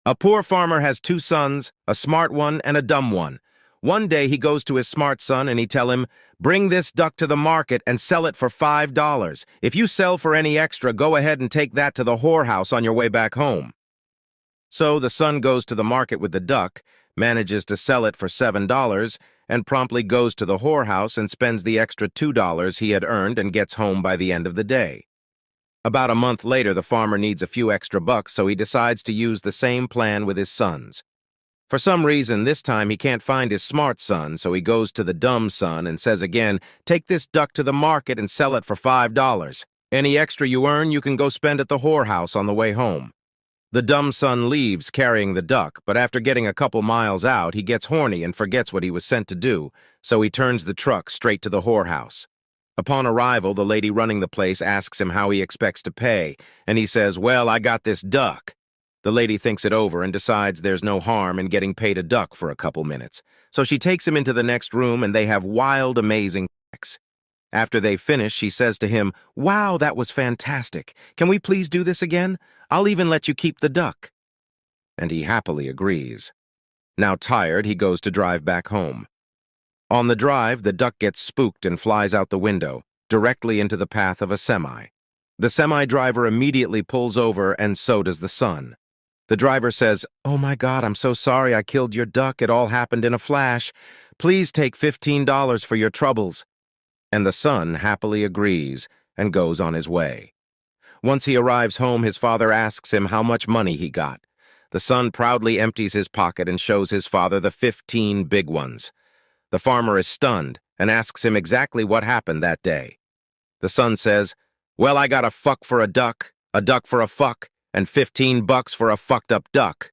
A poor farmer has two sons, a smart one and a dumb one. One day he goes to his smart son and he tell him, "Bring this duck to the market and sell it for $5. If you sell for any extra, go ahead and take that to the whorehouse on your way back home." So the son goes to the market with the duck, manages to sell it for $7, and promptly goes to the whorehouse and spends the extra $2 he had earned and gets home by the end of the day. About a month later, the farmer needs a few extra bucks, so he decides to use the same plan with his sons. For some reason, this time he can't find his smart son, so he goes to the dumb son and says again, "Take this duck to the market and sell it for $5. Any extra you earn, you can go spend at the whorehouse on the way home." The dumb son leaves carrying the duck, but after getting a couple miles out, he gets horny and forgets what he was sent to do, so he turns the truck straight to the whorehouse. Upon arrival, the lady running the place asks him how he expects to pay, and he says, "Well, I got this duck." The lady thinks it over and decides there's no harm in getting paid a duck for a couple minutes. So she takes him into the next room and they have wild, amazing sex. After they finish, she says to him, "Wow, that was fantastic. Can we please do this again? I'll even let you keep the duck." And he happily agrees. Now tired, he goes to drive back home. On the drive, the duck gets spooked and flies out the window, directly into the path of a semi. The semi driver immediately pulls over, and so does the son. The driver says, "Oh my God, I'm so sorry I killed your duck. It all happened in a flash. Please take $15 for your troubles." And the son happily agrees and goes on his way. Once he arrives home, his father asks him how much money he got. The son proudly empties his pocket and shows his father the 15 big ones. The farmer is stunned and asks him exactly what happened that day. The son says, "Well, I got a fuck for a duck for a fuck, and $15 for a fucked up duck."